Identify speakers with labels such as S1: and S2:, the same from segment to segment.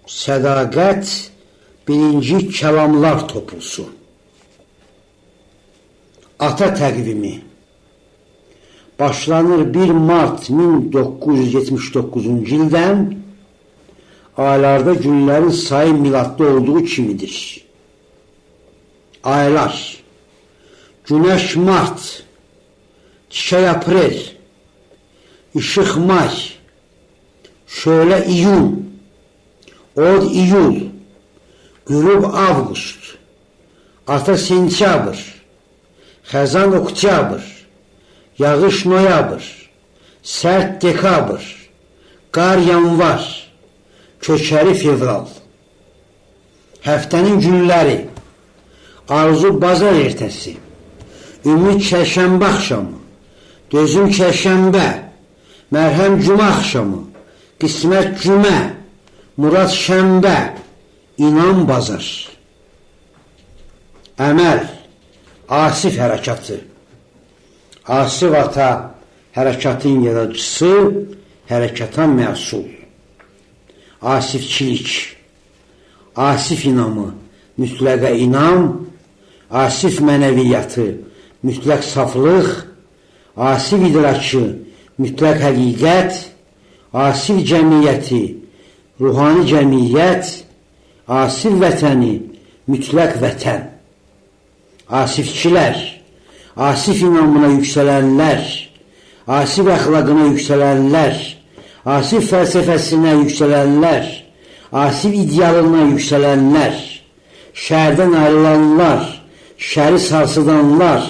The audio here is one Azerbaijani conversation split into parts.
S1: Sədaqət birinci kəlamlar toplusu. Ata təqvimi başlanır 1 mart 1979-cu ildən. Aylarda günlərin sayı miladda olduğu kimidir. Aylar: Günəş mart, çiçək aprel, işıq may, şölə iyun, od iyul, qürub avqust, ata sentyabr, xəzan oktyabr, yağış noyabr, sərt dekabr, qar yanvar, köçəri fevral. Həftənin günləri: Arzu bazar ertəsi, ümid çərşənbə axşamı, dözüm çərşənbə, mərhəm cümə axşamı, qismət cümə, murad şənbə, inan bazar. Əməl: Asif hərəkatı. Asif ata hərəkatın yaradıcısı, hərəkata məsul. Asifçilik. Asif inamı, mütləqə inam. Asif mənəviyyatı, mütləq saflıq. Asif idrakı, mütləq həqiqət. Asif cəmiyyəti, ruhani cəmiyyət. Asif vətəni, mütləq vətən. Asifçilər: Asif inamına yüksələnlər, asif əxlaqına yüksələnlər, asif fəlsəfəsinə yüksələnlər, asif idealına yüksələnlər, şərdən ayrılanlar, şəri sarsıdanlar,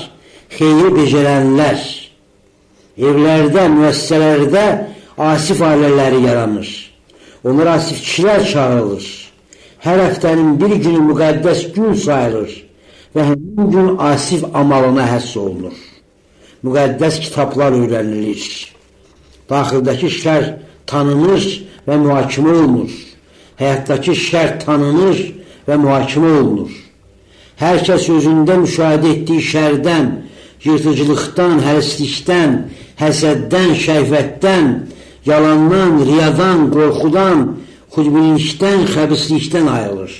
S1: xeyri becərənlər. Evlərdə, müəssisələrdə asif ailələri yaranır. Onlar asifçilər çağırılır. Hər həftənin bir günü müqəddəs gün sayılır və həmin gün asif amalına həss olunur. Müqəddəs kitablar öyrənilir. Daxildəki şər tanınır və mühakimə olunur. Həyatdakı şər tanınır və mühakimə olunur. Hər kəs özündə müşahidə etdiyi şərdən, yırtıcılıqdan, hərislikdən, həsəddən, şəhvətdən, yalandan, riyadan, qorxudan, xudbinlikdən, xəbislikdən ayrılır.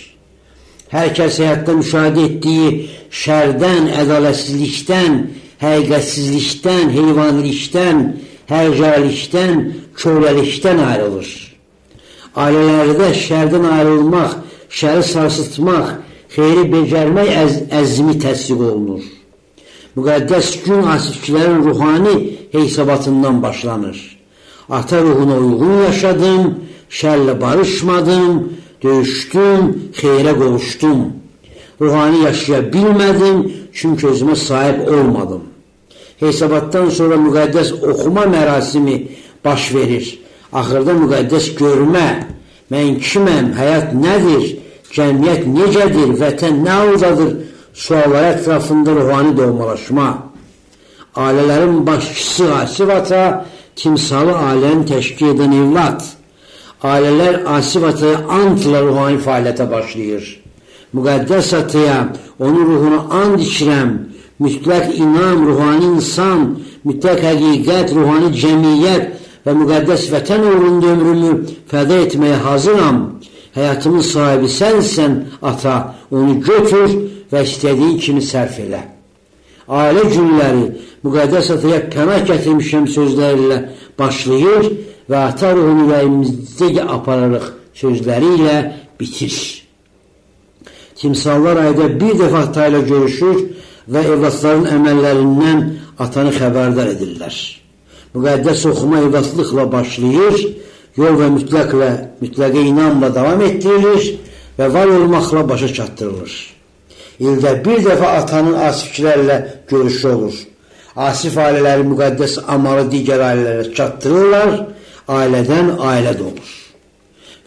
S1: Hər kəs həyatda müşahidə etdiyi şərdən, ədalətsizlikdən, həqiqətsizlikdən, heyvanilikdən, hərcəlikdən, köləlikdən ayrılır. Ailələrdə şərdən ayrılmaq, şəri sarsıtmaq, xeyri becərmək əzmi təsdiq olunur. Müqəddəs gün asifçilərin ruhani hesabatından başlanır. Ata ruhuna uyğun yaşadım, şərlə barışmadım, döyüşdüm, xeyrə qovuşdum. Ruhani yaşaya bilmədim, çünki özümə sahib olmadım. Hesabatdan sonra müqəddəs oxuma mərasimi baş verir. Axırda müqəddəs görmə, mən kiməm, həyat nədir, cəmiyyət necədir, vətən nə haldadır, suallar ətrafında ruhani doğmalaşma. Ailələrin başçısı Asif ata, timsalı ailəni təşkil edən evlad. Ailələr Asif ataya antla ruhani fəaliyyətə başlayır. Müqəddəs ataya, onun ruhuna and içirəm, mütləq inam, ruhani insan, mütləq həqiqət, ruhani cəmiyyət və müqəddəs vətən uğrunda ömrümü fəda etməyə hazıram. Həyatımın sahibi sənsən, ata, onu götür və istədiyin kimi sərf elə. Ailə günləri müqəddəs ataya pənah gətirmişəm sözlərlə başlayır və ata ruhunu ürəyimizdə apararıq sözləri ilə bitir. Timsallar ayda bir dəfə ata ilə görüşür və evlatların əməllərindən atanı xəbərdar edirlər. Müqəddəs oxuma evlatlıqla başlayır, yol və mütləqə inamla davam etdirilir və var olmaqla başa çatdırılır. İldə bir dəfə atanın asifçilərlə görüşü olur. Asif ailələri müqəddəs amalı digər ailələrə çatdırırlar, ailədən ailə doğur.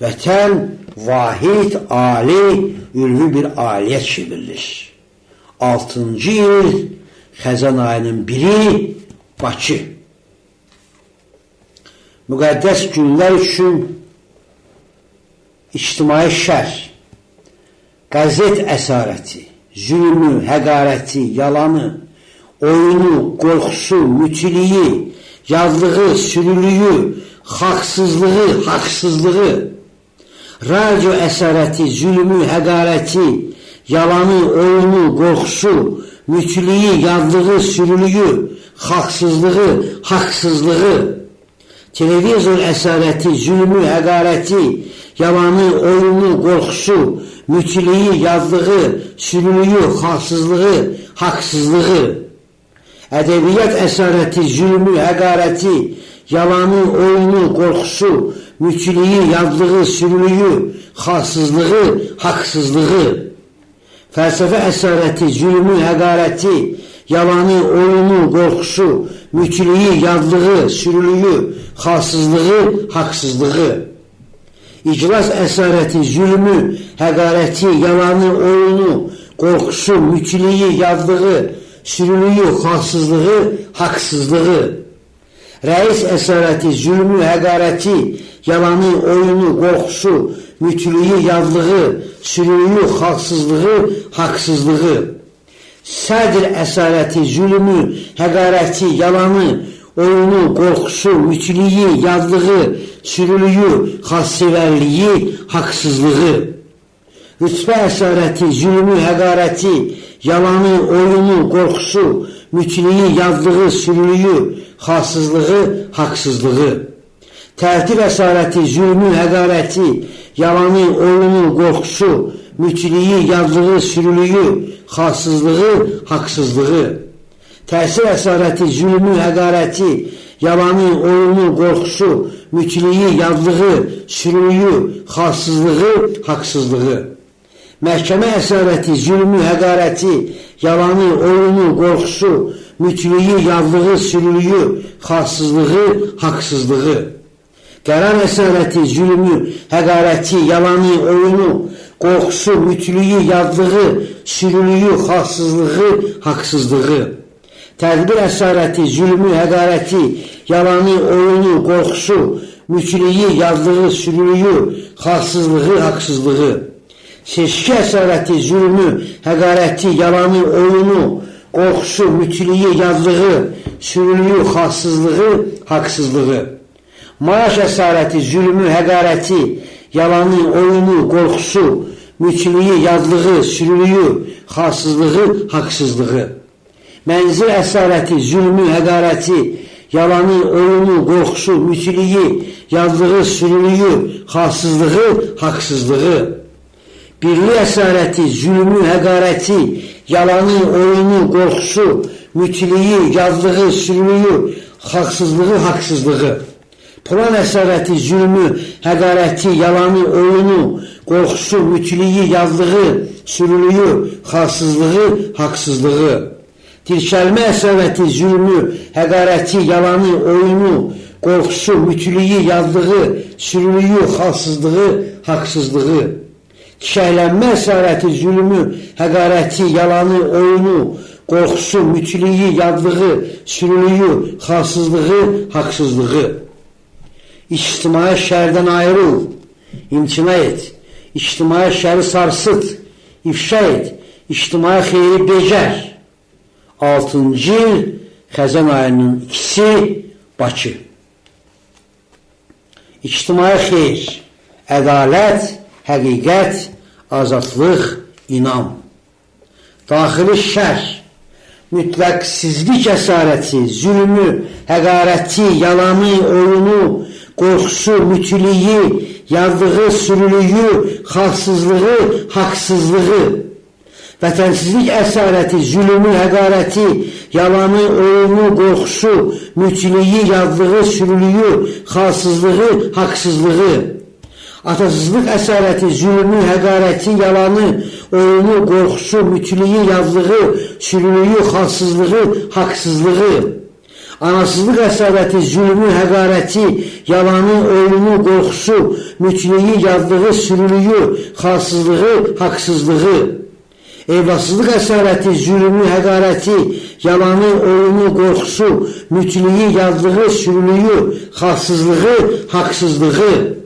S1: Vətən vahid, ali, ülvi bir ailəyə çevrilir. 6-cı il, Xəzan ayının 1-i, Bakı. Müqəddəs günlər üçün ictimai şər, qəzet əsarəti, zülmü, həqarəti, yalanı, oyunu, qorxusu, mütiliyi, yadlığı, sürülüyü, haqsızlığı, radio əsarəti, zülmü, həqarəti, yalanı, oyunu, qorxusu, mütülüyü, yadlığı, sürülüyü, xalqsızlığı, haqsızlığı, televizor əsarəti, zülmü, həqarəti, yalanı, oyunu, qorxusu, mütülüyü, yadlığı, sürülüyü, xalqsızlığı, haqsızlığı, ədəbiyyat əsarəti, zülmü, həqarəti, yalanı, oyunu, qorxusu, mütülüyü, yadlığı, sürülüyü, xalqsızlığı, haqsızlığı, fəlsəfə əsarəti, zülmü, həqarəti, yalanı, oyunu, qorxusu, mütülüyü, yadlığı, sürülüyü, xalqsızlığı, haqsızlığı, iclas əsarəti, zülmü, həqarəti, yalanı, oyunu, qorxusu, mütülüyü, yadlığı, sürülüyü, xalqsızlığı, haqsızlığı, rəis əsarəti, zülmü, həqarəti, yalanı, oyunu, qorxusu, mütülüyü, yadlığı, sürülüyü, xalqsızlığı, haqsızlığı, sədr əsarəti, zülmü, həqarəti, yalanı, oyunu, qorxusu, mütülüyü, yadlığı, sürülüyü, xalqsevərliyi, haqsızlığı, rütbə əsarəti, zülmü, həqarəti, yalanı, oyunu, qorxusu, mütülüyü, yadlığı, sürülüyü, xalqsızlığı, haqsızlığı, tərtib əsarəti, zülmü, həqarəti, yalanı, oyunu, qorxusu, mütülüyü, yadlığı, sürülüyü, xalqsızlığı, haqsızlığı, təsir əsarəti, zülmü, həqarəti, yalanı, oyunu, qorxusu, mütülüyü, yadlığı, sürülüyü, xalqsızlığı, haqsızlığı, məhkəmə əsarəti, zülmü, həqarəti, yalanı, oyunu, qorxusu, mütülüyü, yadlığı, sürülüyü, xalqsızlığı, haqsızlığı, qərar əsarəti, zülmü, həqarəti, yalanı, oyunu, qorxusu, mütülüyü, yadlığı, sürülüyü, xalqsızlığı, haqsızlığı, tədbir əsarəti, zülmü, həqarəti, yalanı, oyunu, qorxusu, mütülüyü, yadlığı, sürülüyü, xalqsızlığı, haqsızlığı, seçki əsarəti, zülmü, həqarəti, yalanı, oyunu, qorxusu, mütülüyü, yadlığı, sürülüyü, xalqsızlığı, haqsızlığı, maaş əsarəti, zülmü, həqarəti, yalanı, oyunu, qorxusu, mütülüyü, yadlığı, sürülüyü, xalqsızlığı, haqsızlığı, mənzil əsarəti, zülmü, həqarəti, yalanı, oyunu, qorxusu, mütülüyü, yadlığı, sürülüyü, xalqsızlığı, haqsızlığı, birlik əsarəti, zülmü, həqarəti, yalanı, oyunu, qorxusu, mütülüyü, yadlığı, sürülüyü, xalqsızlığı, haqsızlığı, plan əsarəti, zülmü, həqarəti, yalanı, oyunu, qorxusu, mütülüyü, yadlığı, sürülüyü, xalqsızlığı, haqsızlığı, dirçəlmə əsarəti, zülmü, həqarəti, yalanı, oyunu, qorxusu, mütülüyü, yadlığı, sürülüyü, xalqsızlığı, haqsızlığı, kişəylənmə əsarəti, zülmü, həqarəti, yalanı, oyunu, qorxusu, mütülüyü, yadlığı, sürülüyü, xalqsızlığı, haqsızlığı, İctimai şərdən ayrıl, imtina et, İctimai şəri sarsıt, ifşa et, İctimai xeyri becər. 6-cı il, Xəzən ayının 2-si, Bakı. İctimai xeyr, ədalət, həqiqət, azadlıq, inam. Daxili şər, mütləqsizlik əsarəti, zülmü, həqarəti, yalanı, oyunu, qorxusu, mütülüyü, yadlığı, sürülüyü, xalqsızlığı, haqsızlığı, vətənsizlik əsarəti, zülmü, həqarəti, yalanı, oyunu, qorxusu, mütülüyü, yadlığı, sürülüyü, xalqsızlığı, haqsızlığı, atasızlıq əsarəti, zülmü, həqarəti, yalanı, oyunu, qorxusu, mütülüyü, yadlığı, sürülüyü, xalqsızlığı, haqsızlığı, anasızlıq əsarəti, zülmü, həqarəti, yalanı, oyunu, qorxusu, mütülüyü, yadlığı, sürülüyü, xalqsızlığı, haqsızlığı, evladsızlıq əsarəti, zülmü, həqarəti, yalanı, oyunu, qorxusu, mütülüyü, yadlığı, sürülüyü, xalqsızlığı, haqsızlığı,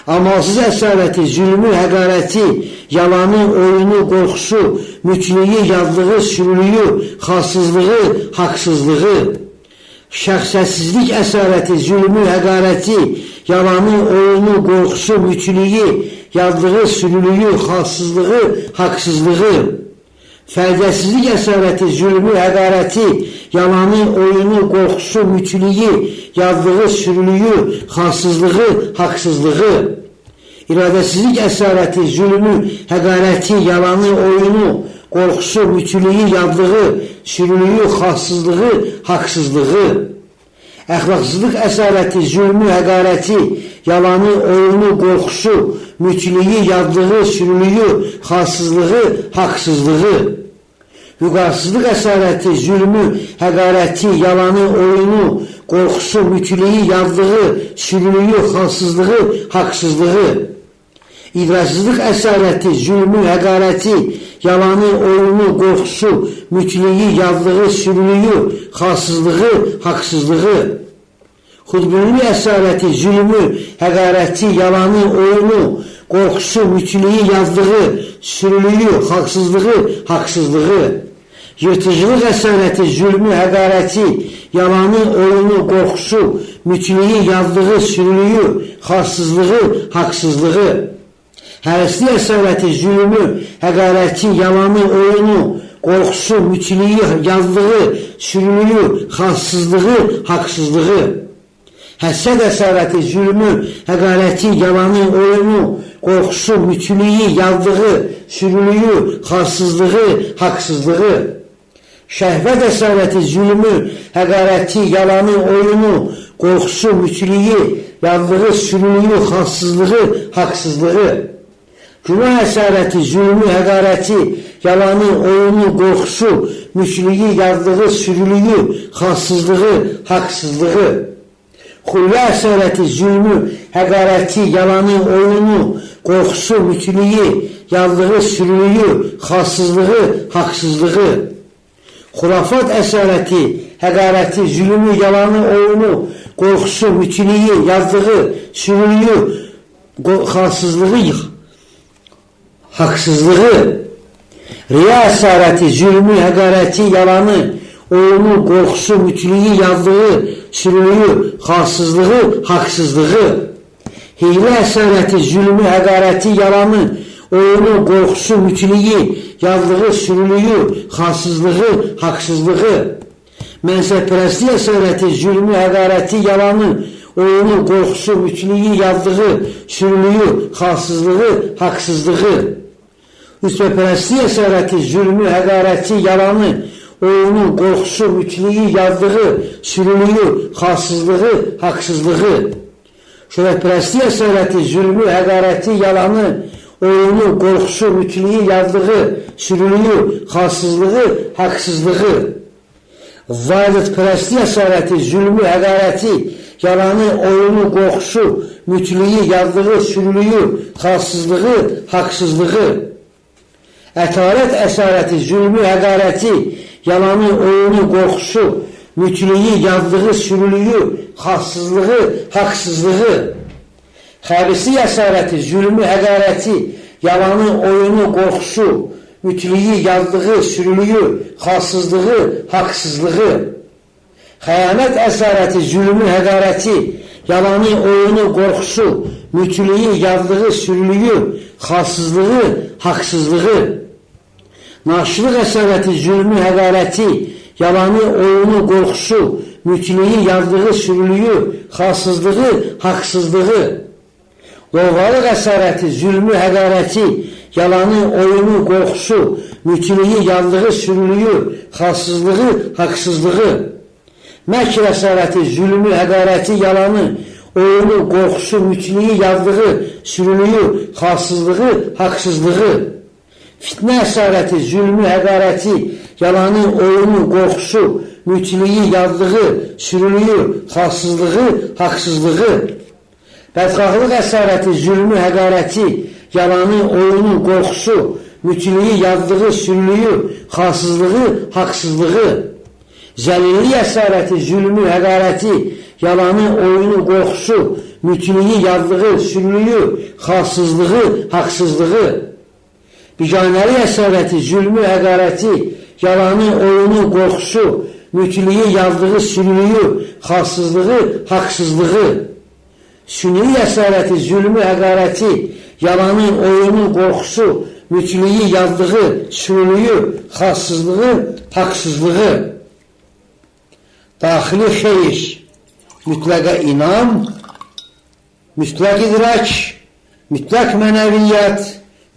S1: amalsız əsarəti, zülmü, həqarəti, yalanı, oyunu, qorxusu, mütülüyü, yadlığı, sürülüyü, xalqsızlığı, haqsızlığı, şəxsiyyətsizlik əsarəti, zülmü, həqarəti, yalanı, oyunu, qorxusu, mütülüyü, yazdığı sürülüyü, xalqsızlığı, haqsızlığı, fərdəsizlik əsarəti, zülmü, həqarəti, yalanı, oyunu, qorxusu, mütiliyi, yazdığı sürülüyü, xalqsızlığı, haqsızlığı, iradəsizlik əsarəti, zülmü, həqarəti, yalanı, oyunu, qorxusu, mütiliyi, yazdığı sürülüyü, xalqsızlığı, haqsızlığı, əxlaqsızlıq əsarəti, zülmü, həqarəti, yalanı, oyunu, qorxusu, mütiliyi, yazdığı sürülüyü, xalqsızlığı, haqsızlığı, vüqarsızlıq əsarəti, zülmü, həqarəti, yalanı, oyunu, qorxusu, mütiliyi, yazdığı sürülüyü, xalqsızlığı, haqsızlığı, idrarsızlıq əsarəti, zülmü, həqarəti, yalanı, oyunu, qorxusu, mütiliyi, yazdığı sürülüyü, xalqsızlığı, haqsızlığı, xudbinlik əsarəti, zülmü, həqarəti, yalanı, oyunu, qorxusu, mütiliyi, yazdığı sürülüyü, xalqsızlığı, haqsızlığı, yırtıcılıq əsarəti, zülmü, həqarəti, yalanı, oyunu, qorxusu, mütiliyi, yazdığı sürülüyü, xalqsızlığı, haqsızlığı, həvəsli əsarəti, zülmü, həqarəti, yalanı, oyunu, qorxusu, mütiliyi, yazdığı sürülüyü, xalqsızlığı, haqsızlığı, həssəd əsarəti, zülmü, həqarəti, yalanı, oyunu, qorxusu, mütiliyi, yazdığı sürülüyü, xalqsızlığı, haqsızlığı, şəhvət əsarəti, zülmü, həqarəti, yalanı, oyunu, qorxusu, mütiliyi, yazdığı sürülüyü, xalqsızlığı, haqsızlığı, günah əsarəti, zülmü, həqarəti, yalanı, oyunu, qorxusu, mütiliyi, yazdığı sürülüyü, xalqsızlığı, haqsızlığı, xulya əsarəti, zülmü, həqarəti, yalanı, oyunu, qorxusu, mütiliyi, yazdığı sürülüyü, xalqsızlığı, haqsızlığı, xurafat əsarəti, həqarəti, zülmü, yalanı, oyunu, qorxusu, mütiliyi, yazdığı sürülüyü, xalqsızlığı, haqsızlığı, riya əsarəti, zülmü, həqarəti, yalanı, oyunu, qorxusu, mütiliyi, yazdığı sürülüyü, xalqsızlığı, haqsızlığı, hiylə əsarəti, zülmü, həqarəti, yalanı, oyunu, qorxusu, mütiliyi, yazdığı sürülüyü, xalqsızlığı, haqsızlığı, mənsəbpərəstlik əsarəti, zülmü, həqarəti, yalanı, oyunu, qorxusu, mütiliyi, yazdığı sürülüyü, xalqsızlığı, haqsızlığı, rütbepərəstlik əsarəti, zülmü, həqarəti, yalanı, oyunu, qorxusu, mütiliyi, yazdığı sürülüyü, xalqsızlığı, haqsızlığı, şöhrətpərəstlik əsarəti, zülmü, həqarəti, yalanı, oyunu, qorxusu, mütiliyi, yazdığı sürülüyü, xalqsızlığı, haqsızlığı, vaidətpərəstlik əsarəti, zülmü, həqarəti, yalanı, oyunu, qorxusu, mütiliyi, yazdığı sürülüyü, xalqsızlığı, haqsızlığı, ətalət əsarəti, zülmü, həqarəti, yalanı, oyunu, qorxusu, mütiliyi, yazdığı sürülüyü, xalqsızlığı, haqsızlığı, xəbislik əsarəti, zülmü, həqarəti, yalanı, oyunu, qorxusu, mütiliyi, yazdığı sürülüyü, xalqsızlığı, haqsızlığı, xəyanət əsarəti, zülmü, həqarəti, yalanı, oyunu, qorxusu, mütiliyi, yazdığı sürülüyü, xalqsızlığı, haqsızlığı, naşırlıq əsarəti, zülmü, həqarəti, yalanı, oyunu, qorxusu, mütiliyi, yazdığı sürülüyü, xalqsızlığı, haqsızlığı, lovğalıq əsarəti, zülmü, həqarəti, yalanı, oyunu, qorxusu, mütiliyi, yazdığı sürülüyü, xalqsızlığı, haqsızlığı, məkr əsarəti, zülmü, həqarəti, yalanı, oyunu, qorxusu, mütiliyi, yazdığı sürülüyü, xalqsızlığı, haqsızlığı, fitnə əsarəti, zülmü, həqarəti, yalanı, oyunu, qorxusu, mütiliyi, yazdığı sürülüyü, xalqsızlığı, haqsızlığı, bədxahlıq əsarəti, zülmü, həqarəti, yalanı, oyunu, qorxusu, mütiliyi, yazdığı sürülüyü, xalqsızlığı, haqsızlığı, zəlillik əsarəti, zülmü, həqarəti, yalanı, oyunu, qorxusu, mütiliyi, yazdığı sürülüyü, xalqsızlığı, haqsızlığı, biganəlik əsarəti, zülmü, həqarəti, yalanı, oyunu, qorxusu, mütiliyi, yazdığı sürülüyü, xalqsızlığı, haqsızlığı, Süni əsarəti, zülmü, həqarəti, yalanı, oyunu, qorxusu, mütlüyü, yazdığı, sürülüyü, xassızlığı, haqsızlığı, daxili xeyir, mütləqə inam, mütləq idrak, mütləq mənəviyyat,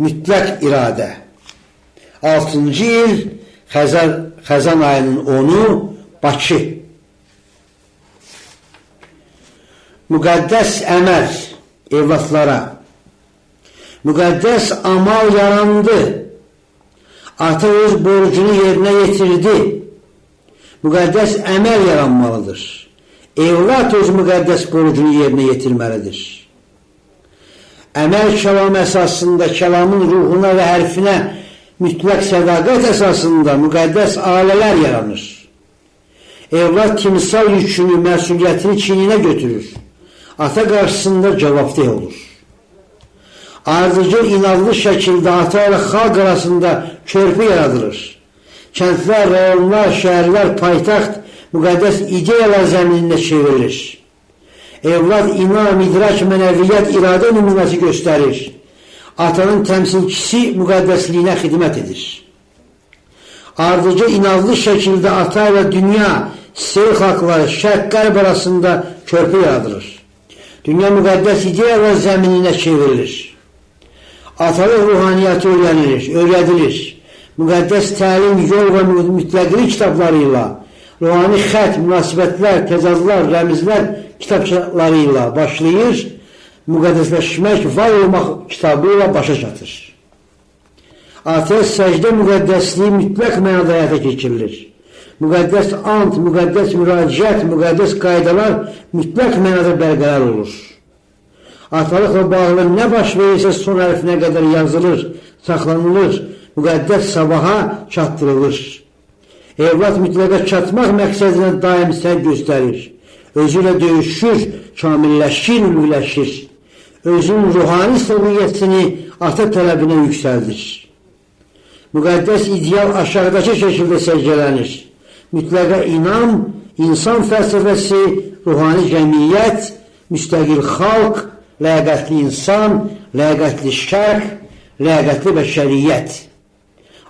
S1: mütləq iradə. 6-cı il, Xəzan ayının 10-u, Bakı. Müqəddəs əməl evlatlara. Müqəddəs amal yarandı. Ata öz borcunu yerinə yetirdi. Müqəddəs əməl yaranmalıdır. Evlat öz müqəddəs borcunu yerinə yetirməlidir. Əməl kəlam əsasında, kəlamın ruhuna və hərfinə mütləq sədaqət əsasında müqəddəs ailələr yaranır. Evlat timsal yükünü, məsuliyyətini çininə götürür. Ata qarşısında cavabdeh olur. Ardıcı, inadlı şəkildə ata ilə xalq arasında körpü yaradılır. Kəndlər, rayonlar, şəhərlər, paytaxt müqəddəs ideyalar zəminində çevrilir. Evlad inam, idrak, mənəviyyat, iradə nümunəsi göstərir. Atanın təmsilçisi müqəddəsliyinə xidmət edir. Ardıcı, inadlı şəkildə ata ilə dünya, seyr xalqları, şərq-qərb arasında körpü yaradılır. Dünya müqəddəs ideyalar zəmininə çevrilir. Atalıq ruhaniyyatı öyrədilir. Müqəddəs təlim, yol və mütləqlik kitabları ilə, ruhani xət, münasibətlər, təzadlar, rəmizlər kitabçaları ilə başlayır, müqəddəsləşmək, var olmaq kitabı ilə başa çatır. Atəş səcdə müqəddəsliyi mütləq mənada həyata keçirilir. Müqəddəs ant, müqəddəs müraciət, müqəddəs qaydalar mütləq mənada bərqərar olur. Atalıqla bağlı nə baş verirsə son hərfinə qədər yazılır, saxlanılır, müqəddəs sabaha çatdırılır. Evlat mütləqə çatmaq məqsədinə daim səy göstərir. Özü ilə döyüşür, kamilləşir, ülviləşir. Özünün ruhani səviyyəsini ata tələbinə yüksəldir. Müqəddəs ideal aşağıdakı şəkildə sərgələnir. Mütləqə inam, insan fəlsəfəsi, ruhani cəmiyyət, müstəqil xalq, ləyaqətli insan, ləyaqətli şərq, ləyaqətli bəşəriyyət.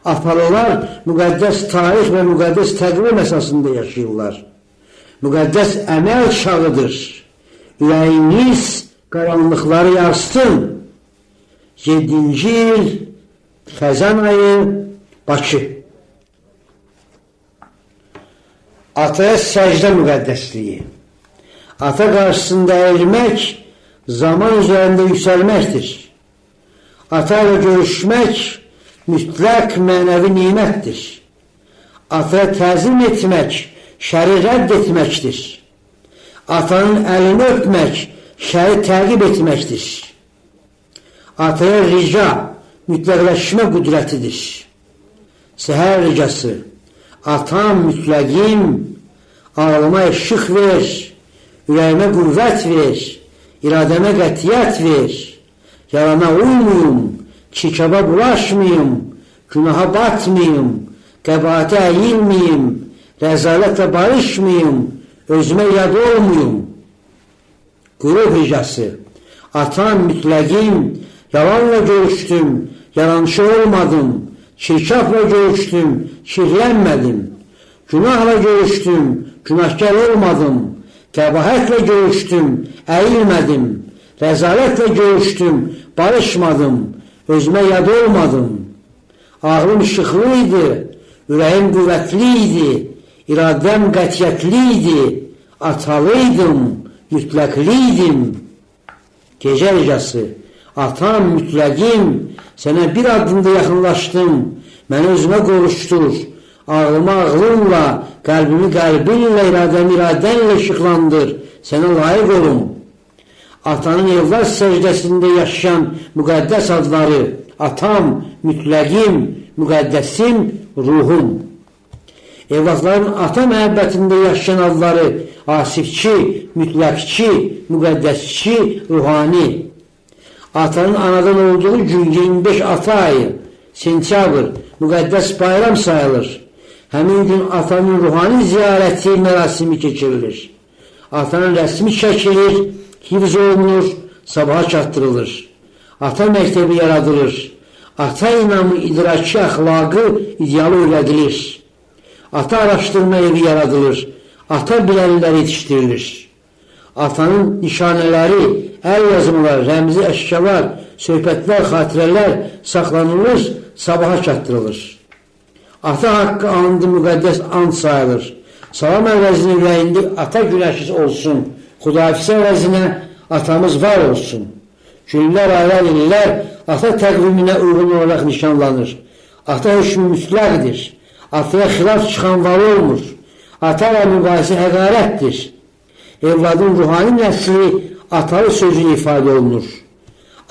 S1: Atalılar müqəddəs tarix və müqəddəs təqvim əsasında yaşayırlar. Müqəddəs əməl çağıdır. Ürəyiniz qaranlıqları yarsın. 7-ci il, Xəzan ayı, Bakı. Ataya səcdə müqəddəsliyi. Ata qarşısında əyilmək, zaman üzərində yüksəlməkdir. Ata ilə görüşmək mütləq mənəvi nimətdir. Ataya təzim etmək, şəri rədd etməkdir. Atanın əlini öpmək, şəri təqib etməkdir. Ataya rica, mütləqləşmə qüdrətidir. Səhər ricası, atam mütləqim, ağlıma işıq ver, ürəyimə qüvvət ver, iradəmə qətiyyət ver, yalana uymuyum, çirkaba bulaşmayım, günaha batmayım, qəbahətə əyilməyim, rəzalətlə barışmayım, özümə yad olmayım. Qürub ricası, atam mütləqim, yalanla görüşdüm, yalancı olmadım, çirkafla görüşdüm, kirlənmədim, günahla görüşdüm, günahkar olmadım, qəbahətlə görüşdüm, əyilmədim, rəzalətlə görüşdüm, barışmadım, özümə yad olmadım. Ağlım işıqlı idi, ürəyim qüvvətli idi, iradəm qətiyyətli idi, atalıydım, mütləqliydim. Gecə ricası, atam mütləqim, sənə bir addımda yaxınlaşdım, məni özümə qovuşdur, ağlımı ağlımla, qəlbimi qəlbinlə, iradəmi iradənlə işıqlandır, sənə layiq olum. Atanın evlat səcdəsində yaşayan müqəddəs adları, atam, mütləqim, müqəddəsim, ruhum. Evlatların ata məhəbbətində yaşayan adları, asifçi, mütləqçi, müqəddəsçi, ruhani. Atanın anadan olduğu gün 25 ata ayı, sentyabr, müqəddəs bayram sayılır. Həmin gün atanın ruhani ziyarəti mərasimi keçirilir. Atanın rəsmi çəkilir, hifz olunur, sabaha çatdırılır. Ata məktəbi yaradılır. Ata inamı, idraki, əxlaqı, idealı öyrədilir. Ata araşdırma evi yaradılır. Ata bilənlər yetişdirilir. Atanın nişanələri, əl yazmalar, rəmzi əşkəlar, söhbətlər, xatirələr saxlanılır, sabaha çatdırılır. Ata haqqı andı müqəddəs and sayılır. Salam əvəzinə ürəyində ata güləşiz olsun. Xudafizə əvəzinə atamız var olsun. Günlər, aylar, illər ata təqviminə uyğun olaraq nişanlanır. Ata hökmü mütləqdir. Ataya xilaf çıxan var olmur. Ata və mübahisə həqarətdir. Evladın ruhani nəsli atalı sözünü ifadə olunur.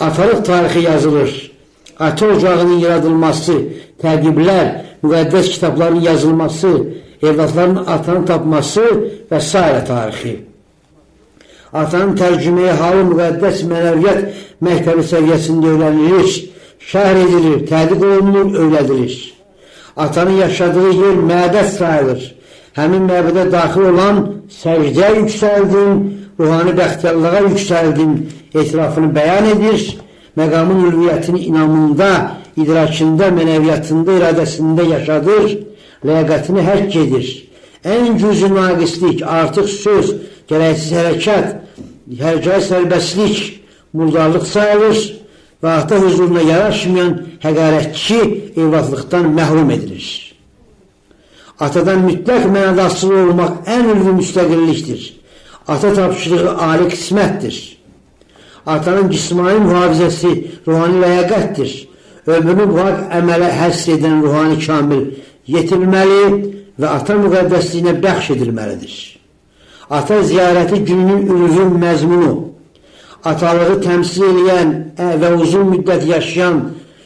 S1: Atalıq tarixi yazılır. Ata ocağının yaradılması, təqiblər, müqəddəs kitabların yazılması, evladların atanı tapması və s. tarixi. Atanın tərcüməyə halı müqəddəs mənəviyyat məktəbi səviyyəsində öyrənilir, şərh edilir, tədqiq olunur, öyrədilir. Atanın yaşadığı yer məbəd sayılır. Həmin məbədə daxil olan səcdəyə yüksəldin, ruhani bəxtiyarlığa yüksəldin, etirafını bəyan edir, məqamın ülviyyətini inamında, idrakında, mənəviyyatında, iradəsində yaşadır, ləyaqətini həkk edir. Ən cüzü naqislik, artıq söz, gərəksiz hərəkət, hərcai sərbəstlik, murdarlıq sayılır və ata huzuruna yaraşmayan həqarətçi evladlıqdan məhrum edilir. Atadan mütləq mənada asılı olmaq ən ülvi müstəqillikdir. Ata tapşırığı ali qismətdir. Atanın cismani mühafizəsi ruhani ləyaqətdir. Ömrünü bu haqq əmələ həsr edən ruhani kamil yetirməli və ata müqəddəsliyinə bəxş edilməlidir. Ata ziyarəti gününün ülvi məzmunu, atalığı təmsil edən və uzun müddət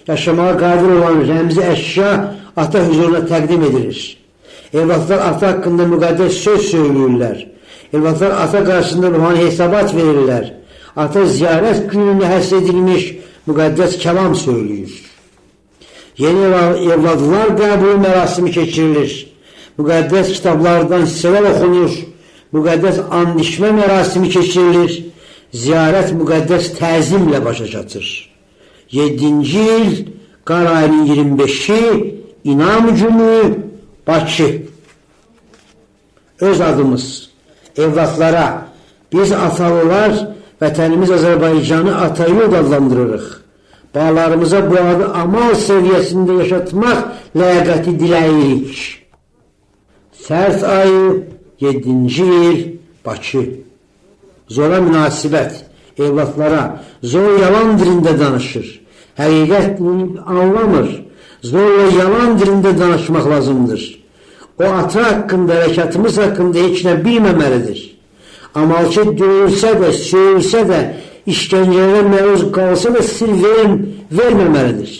S1: yaşamağa qadir olan rəmzi əşya ata huzuruna təqdim edilir. Evladlar ata haqqında müqəddəs söz söyləyirlər. Evladlar ata qarşısında ruhani hesabat verirlər. Ata ziyarət gününə həsr edilmiş müqəddəs kəlam söyləyir. Yeni evladlar qəbul mərasimi keçirilir. Müqəddəs kitablardan hissələr oxunur. Müqəddəs andişmə mərasimi keçirilir. Ziyarət müqəddəs təzimlə başa çatır. 7-ci il, qar ayının 25-i, İnam günü, Bakı. Öz adımız, evlatlara, biz atalılar, vətənimiz Azərbaycanı Atayurt adlandırırıq. Bağlarımıza bu adı amal səviyyəsində yaşatmaq ləyaqəti diləyirik. Sərt ayı, 7-ci il, Bakı. Zora münasibət, evlatlara, zor yalan dilində danışır. Həqiqət dilini anlamır. Zorla yalan dilində danışmaq lazımdır. O ata haqqında, hərəkatımız haqqında heç nə bilməməlidir. Amalçı döyülsə də, söyülsə də, işgəncələrə məruz qalsa da sir verməməlidir.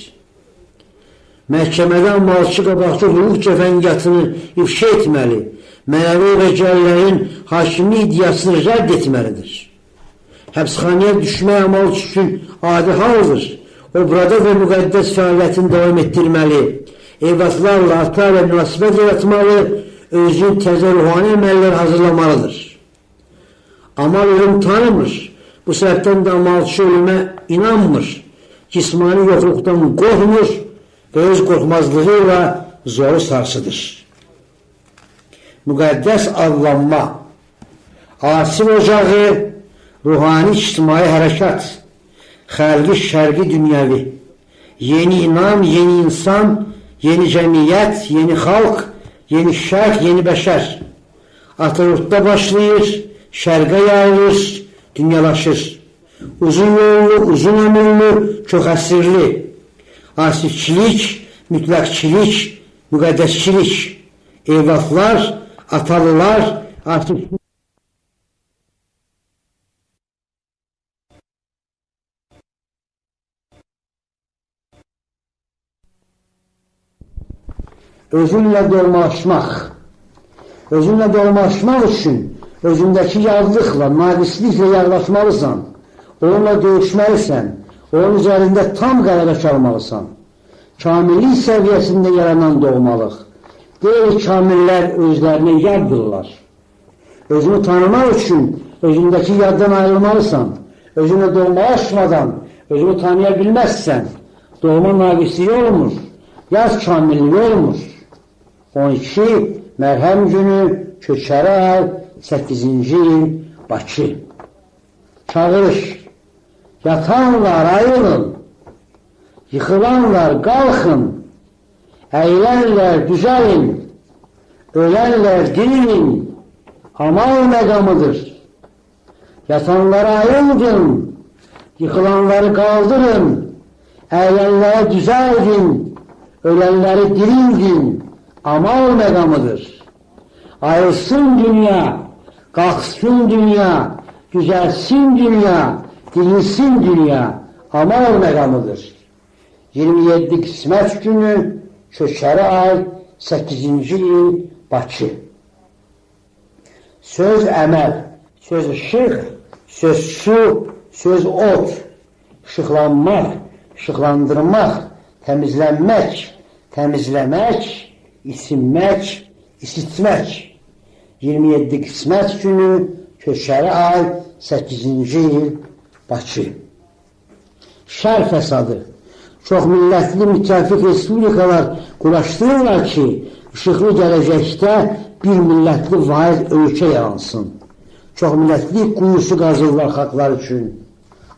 S1: Məhkəmədə amalçı qabaqçı hüquq cəfəngiyatını ifşa etməli, mənəvi rəcəllərin hakimi iddiasını rədd etməlidir. Həbsxanaya düşmək amalçı üçün adi haldır. O burada və müqəddəs fəaliyyətini davam etdirməli, evlatlarla ata və münasibət yaratmalı, özünün təzə ruhani əməllər hazırlamalıdır. Amal ölüm tanımır. Bu səbəbdən də amalçı ölümə inanmır. Cismani yoxluqdan qorxmur və öz qorxmazlığı ilə zoru sarsıdır. Müqəddəs adlanma, asil ocağı, ruhani ictimai hərəkat, xəlqi şərqi dünyəvi, yeni inam, yeni insan, yeni cəmiyyət, yeni xalq, yeni şərq, yeni bəşər. Atayurtda başlayır, şərqə yayılır, dünyalaşır. Uzun yollu, uzun ömürlü, çox əsirli. Asifçilik, mütləqçilik, müqəddəsçilik. Evlatlar, atalılar, asifçilik. Özünlə dolmalaşmaq. Özünlə dolmalaşmaq üçün özündəki yadlıqla, naqisliklə yadlaşmalısan. Onunla döyüşməlisən. Onun üzərində tam qələbə çalmalısan. Kamillik səviyyəsində yaranan doğmalıq. Deyil, kamillər özlərinə yaddırlar. Özünü tanımaq üçün özündəki yaddan ayrılmalısan, özünə doğmalaşmadan, özünü tanıya bilməzsən, doğma naqisliyi olmur, yaz kamilliyi olmur. 12 Mərhəm günü, Köçəri ay, 8-ci il, Bakı. Çağırış, yatanlar ayılın, yıxılanlar qalxın, əylənlər düzəlin, ölənlər dirilin, amal məqamıdır. Yatanlara ayıldın, yıxılanları qaldırın, əylənləri düzəldin, ölənləri dirildin, amal məqamıdır. Ayılsın dünya, qalxsın dünya, düzəlsin dünya, dirilsin dünya, amal məqamıdır. 27 Qismət günü, Köçəri ay, 8-ci il, Bakı. Söz əməl, söz işıq, söz su, söz ot, işıqlanmaq, işıqlandırmaq, təmizlənmək, təmizləmək, isinmək, isitmək. 27 Qismət günü, Köçəri ay, 8-ci il, Bakı. Şər fəsadı. Çox millətli müttəfiq respublikalar quraşdırırlar ki, işıqlı gələcəkdə bir millətli vahid ölkə yaransın. Çox millətli quyusu qazırlar xalqlar üçün.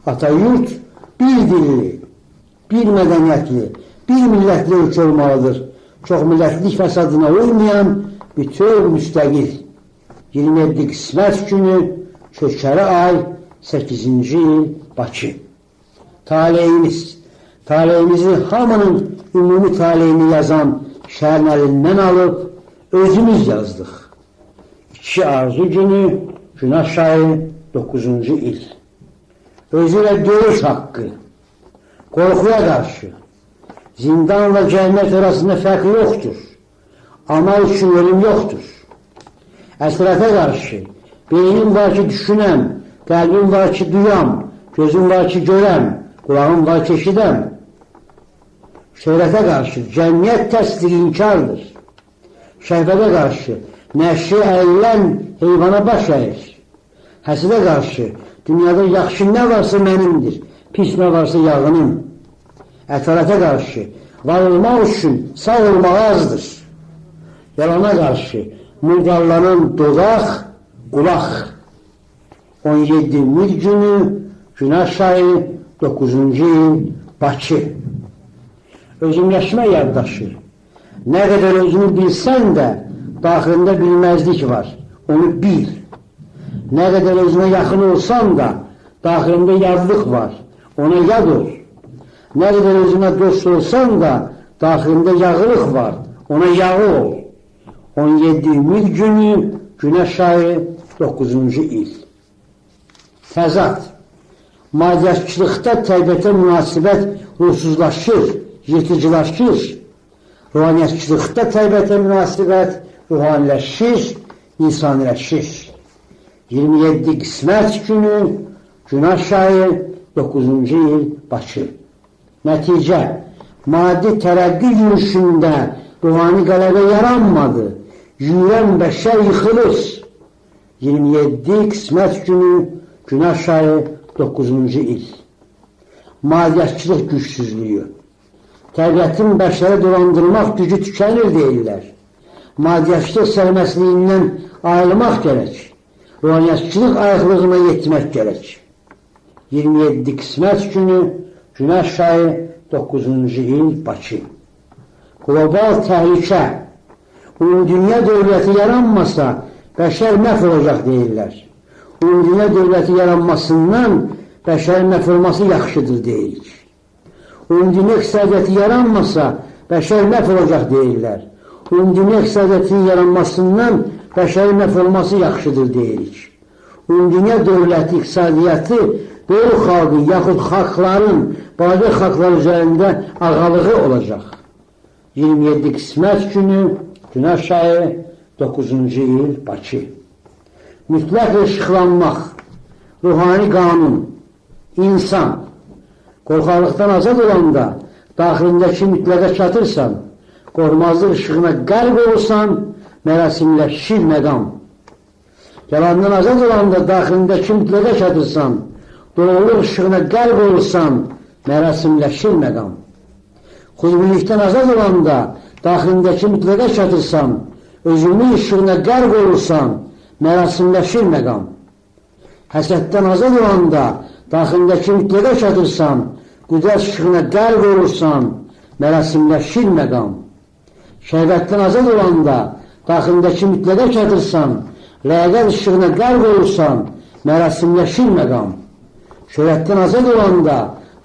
S1: Atayurt bir dilli, bir mədəniyyətli, bir millətli ölkə olmalıdır. Çox millətlik fəsadına uymayan bütöv müstəqil. 27 Qismət günü, Köçəri ay, 8-ci il, Bakı. Taleyimiz. Taleyimizi hamının ümumi taleyini yazan şəhərin əlindən alıb, özümüz yazdıq. 2 Arzu günü, Günəş ayı, 9-cu il. Özülə döyüş haqqı, qorxuya qarşı, zindanla cənnət arasında fərq yoxdur. Amal üçün ölüm yoxdur. Əsrətə qarşı, beynim var ki düşünəm, qəlbim var ki duyam, gözüm var ki görəm, qulağım var ki eşidəm. Şöhrətə qarşı, cəmiyyət təsdiq inkardır. Şəhvətə qarşı, nəşri əlilən heyvana baş əyir. Həsidə qarşı, dünyada yaxşı nə varsa mənimdir, pis nə varsa yağının. Ətalətə qarşı, var olmaq üçün sağ olmaq azdır. Yalana qarşı, murdarlanan dodaq, qulaq. 17 Mir günü, Günəş ayı, 9-cu il, Bakı. Özümləşmə yaddaşı. Nə qədər özünü bilsən də, daxilində bilməzlik var, onu bil. Nə qədər özünə yaxın olsan da, daxilində yadlıq var, ona yad ol. Nə qədər özünə dost olsan da, daxilində yağlıq var, ona yağı ol. 17 Ümid günü, Günəş ayı, 9-cu il. Təzad. Madiyyatçılıqda təbiətə münasibət ruhsuzlaşır, yırtıcılaşır. Ruhaniyyatçılıqda təbiətə münasibət ruhaniləşir, insaniləşir. 27 Qismət günü, Günəş ayı, 9-cu il, Bakı. Nəticə, maddi tərəqqi yürüyüşündə ruhani qələbə yaranmadı, yürən bəşər yıxılır. 27 Qismət günü, Günəş ayı, 9-cu il. Madiyyatçılıq gücsüzlüyü. Təbiətin bəşəri dolandırmaq gücü tükənir deyirlər. Madiyyatçılıq sərməsliyindən ayrılmaq gərək. Ruhaniyyatçılıq ayıqlığına yetmək gərək. 27 Qismət günü, Günəş ayı, 9-cu il, Bakı. Qlobal təhlükə. Ümumdünya dövləti yaranmasa, bəşər məhv olacaq deyirlər. Ümumdünya dövləti yaranmasından bəşərin məhv olması yaxşıdır deyirik. Ümumdünya iqtisadiyyatı yaranmasa, bəşər məhv olacaq deyirlər. Ümumdünya iqtisadiyyatının yaranmasından bəşərin məhv olması yaxşıdır deyirik. Ümumdünya dövləti iqtisadiyyatı böyük xalqın, yaxud xalqların, balaca xalqlar üzərində ağalığı olacaq. 27 Qismət günü, Günəş ayı, 9-cu il, Bakı. Mütləq işıqlanmaq, ruhani qanun, insan, qorxaqlıqdan azad olanda daxilindəki mütləqə çatırsan, qorxmazlıq işığına qərq olursan, mərasimləşir məqam. Yalandan azad olanda daxilindəki mütləqə çatırsan, doğruluq işığına qərq olursan, mərasimləşir məqam. Xudbilikdən azad olanda daxilindəki mütləqə çatırsan, özünün işığına qərq olursan, mərasimləşir məqam. Həsəddən azad olanda daxilindəki mütləqə çatırsan, qüdrət işığına qərq olursan, mərasimləşir məqam. Şəhvətdən azad olanda daxilindəki mütləqə çatırsan, ləyaqət işığına qərq olursan, mərasimləşir məqam. Şöhrətdən azad olanda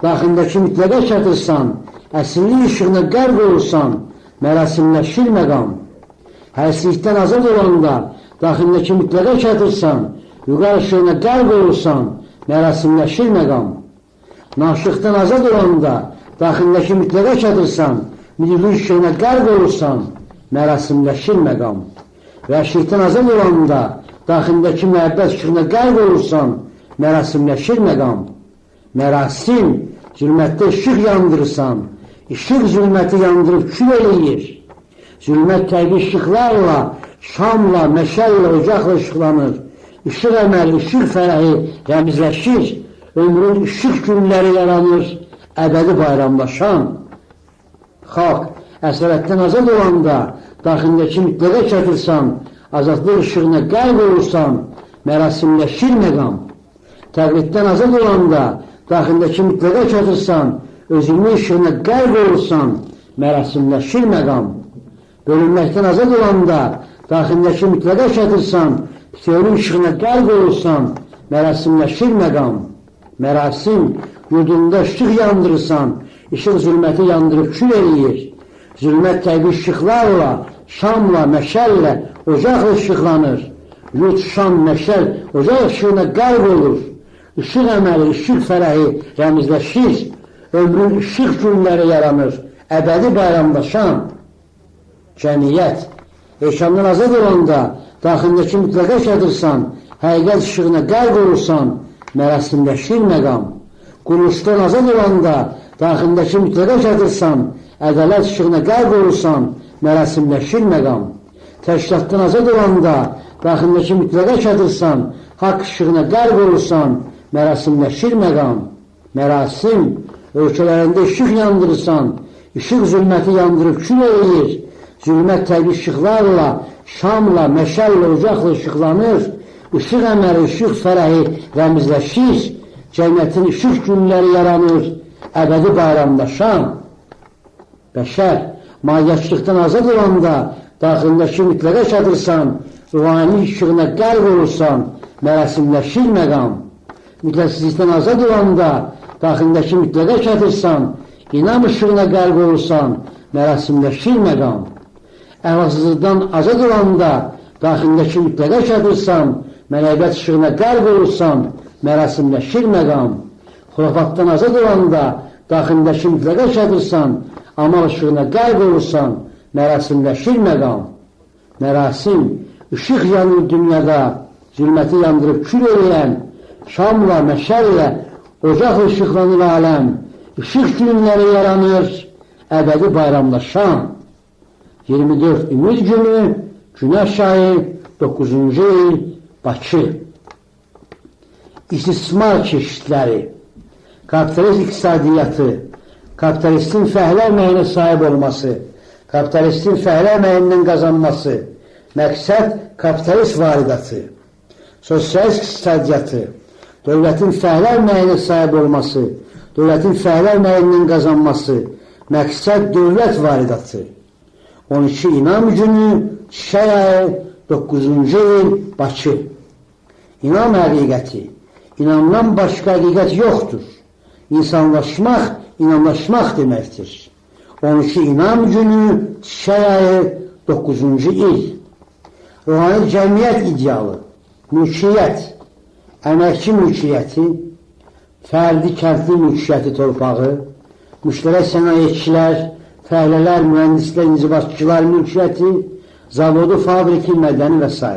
S1: daxilindəki mütləqə çatırsan, əsirlik işığına qərq olursan, mərasimləşir məqam. Hərslikdən azad olanda daxilindəki mütləqə çatırsan, yuqar işığına qərq olursan, mərasimləşir məqam. Naşıqdan azad olanda daxilindəki mütləqə çatırsan, müdürlük işığına qərq olursan, mərasimləşir məqam. Vəhşilikdən azad olanda daxilindəki məhəbbət işığına qərq olursan, mərasimləşir məqam. Mərasim, zülmətdə işıq yandırırsan, işıq zülməti yandırıb kül eləyir. Zülmət təbii işıqlarla, şamla, məşəllə, ocaqla işıqlanır. İşıq əməli, işıq fərəhi rəmizləşir. Ömrün işıq günləri yaranır, əbədi bayramlaşan. Xalq, əsarətdən azad olanda daxilindəki mütləqə çatırsan, azadlıq işığına qərq olursan, mərasimləşir məqam. Təqliddən azad olanda daxilindəki mütləqə çatırsan, özünün işığına qərq olursan, mərasimləşir məqam. Bölünməkdən azad olanda daxilindəki mütləqə çatırsan, bütövlük işığına qərq olursan, mərasimləşir məqam. Mərasim, yurdunda işıq yandırırsan, işıq zülməti yandırıb kül eləyir. Zülmət təbii işıqlarla, şamla, məşəllə, ocaqla işıqlanır. Yurt, şam, məşəl, ocaq işığına qərq olur. İşıq əməli, işıq fərəhi rəmizləşir. Ömrün işıq günləri yaranır, əbədi bayramlaşan. Cəmiyyət, eşamdan azad olanda daxilindəki mütləqə çatırsan, həqiqət işığına qərq olursan, mərasimləşir məqam. Quruluşdan azad olanda daxilindəki mütləqə çatırsan, ədalət işığına qərq olursan, mərasimləşir məqam. Təşkilatdan azad olanda daxilindəki mütləqə çatırsan, haqq işığına qərq olursan, mərasimləşir məqam. Mərasim, ölkələrində işıq yandırırsan, işıq zülməti yandırıb kül eləyir. Zülmət təbii işıqlarla, şamla, məşəllə, ocaqla işıqlanır. İşıq əməli, işıq fərəhi rəmizləşir. Cəmiyyətin işıq günləri yaranır, əbədi bayramlaşan. Bəşər, maliyyətçilikdən azad olanda daxilindəki mütləqə çatırsan, ruhani işığına qərq olursan, mərasimləşir məqam. Mütləqsizlikdən azad olanda daxilindəki mütləqə çatırsan, inam işığına qərq olursan, mərasimləşir məqam. Əhlaqsızlıqdan azad olanda daxilindəki mütləqə çatırsan, mələkət işığına qərq olursan, mərasimləşir məqam. Xurafatdan azad olanda daxilindəki mütləqə çatırsan, amal işığına qərq olursan, mərasimləşir məqam. Mərasim, işıq yanır dünyada, zülməti yandırıb kül eləyən, şamla, məşəllə, ocaqla işıqlanır aləm, işıq günləri yaranır, əbədi bayramlaşan. 24 Ümid günü, Günəş ayı, 9-cu il, Bakı. İstismar çeşidləri, kapitalist iqtisadiyyatı, kapitalistin fəhlə əməyinə sahib olması, kapitalistin fəhlə əməyindən qazanması, məqsəd kapitalist varidatı, sosialist iqtisadiyyatı, dövlətin fəhlə əməyinə sahib olması, dövlətin fəhlə əməyindən qazanması, məqsəd dövlət varidatı. 12 İnam günü, Çiçək ayı, 9-cu il, Bakı. İnam həqiqəti, inamdan başqa həqiqət yoxdur. İnsanlaşmaq, inamlaşmaq deməkdir. 12 İnam günü, Çiçək ayı, 9-cu il. Ruhani cəmiyyət idealı, mülkiyyət, əməkçi mülkiyyəti, fərdi kəndli mülkiyyəti torpağı, müştərək sənayeçilər, fəhlələr, mühəndislər, inzibatçılar mülkiyyəti, zavodu, fabriki, mədəni və s.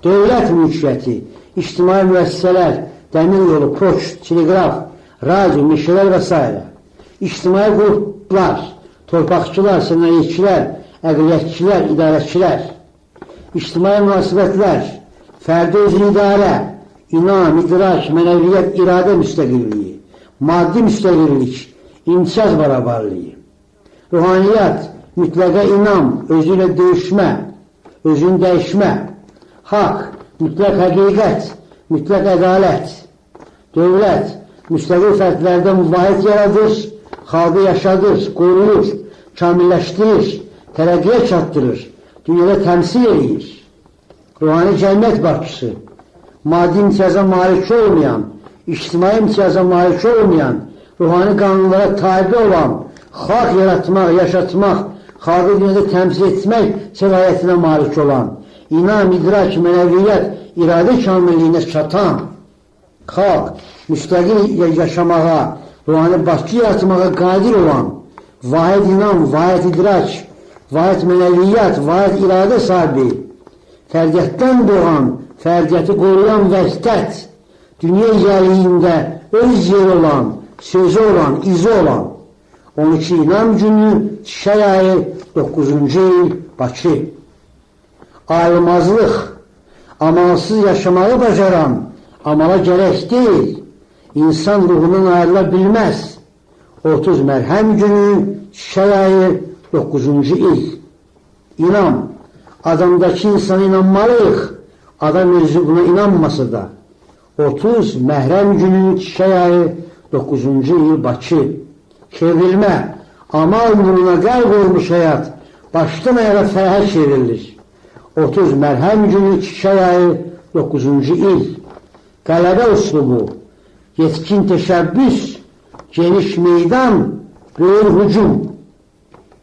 S1: Dövlət mülkiyyəti, ictimai müəssisələr, dəmir yolu, poçt, teleqraf, radio, meşələr və s. İctimai qruplar, torpaqçılar, sənayeçilər, əqliyyətçilər, idarəçilər, ictimai münasibətlər, fərdi özünü idarə, inam, idrak, mənəviyyət, iradə müstəqilliyi, maddi müstəqillik, imtiyaz barabarlığı, ruhaniyyat, mütləqə inam, özü ilə döyüşmə, özünü dəyişmə, haqq, mütləq həqiqət, mütləq ədalət, dövlət, müstəqil fərdlərdən müvahid yaradır, xalqı yaşadır, qoruyur, kamilləşdirir, tərəqqiyə çatdırır, dünyada təmsil edir. Ruhani cəmiyyət başçısı, maddi imtiyaza malik olmayan, ictimai imtiyaza malik olmayan, ruhani qanunlara tabi olan, xalq yaratmaq, yaşatmaq, xalqı dünyada təmsil etmək səlahiyyətinə malik olan, inam, idrak, mənəviyyət, iradə kamilliyinə çatan, xalq, müstəqil yaşamağa, ruhani başçı yaratmağa qadir olan, vahid inam, vahid idrak, vahid mənəviyyat, vahid iradə sahibi, fərdiyyətdən doğan, fərdiyyəti qoruyan vəhdət, dünya icaliyində öz yeri olan, sözü olan, izi olan, 12 İnam günü, Çiçək ayı, 9-cu il, Bakı. Ayrılmazlıq, amalsız yaşamağı bacaran, amala gərək deyil, insan ruhundan ayrıla bilməz. 30 Mərhəm günü, Çiçək ayı, 9-cu il. İnam, adamdakı insana inanmalıyıq, adam özü buna inanmasa da. 30 Məhrəm günü, Çiçək ayı, 9-cu il, Bakı. Çevrilmə, amal nuruna qərq olmuş həyat, başdan ayağa fərəhə çevrilir. 30 Mərhəm günü, Çiçək ayı, 9-cu il. Qələbə uslubu, yetkin təşəbbüs, geniş meydan, böyük hücum.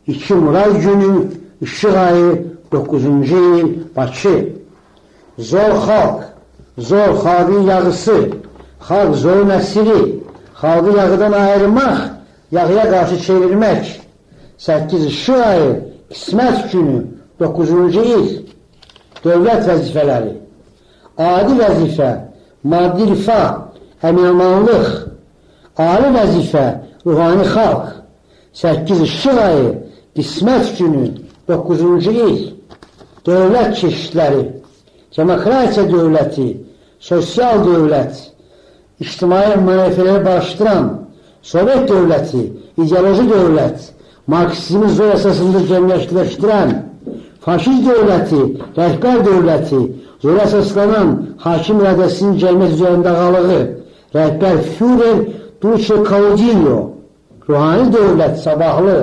S1: 2 Murad günü, Işıq ayı, 9-cu il, Bakı. Zor xalq, zor xalqın yağısı, xalq zor məsili, xalqı yağıdan ayırmaq, yağıya qarşı çevirmək. 8 Işıq ayı, qismət günü, 9-cu il. Dövlət vəzifələri, adi vəzifə, maddi rifah, əminamanlıq, ali vəzifə, ruhani xalq. 8 Işıq ayı, qismət günü, 9-cu il. Dövlət çeşidləri, demokratiya dövləti, sosial dövlət, ictimai mənəfələri bağışdıran, Sovet dövləti, ideoloji dövlət, Marksizmi zor əsasında cəmiyyətləşdirən, faşist dövləti, rəhbər dövləti, zor əsaslanan hakim iradəsinin gəlmək üzərində ağalığı, rəhbər Führer Dulce Caudillo, ruhani dövlət, sabahlı,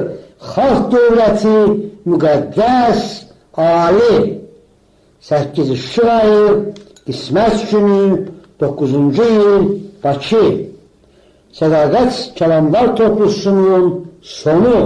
S1: xalq dövləti, müqəddəs, ali. 8 Işıq ayı, qismət günü, 9-cu il, Bakı. Sədaqət Kəlamlar toplusunun sonu.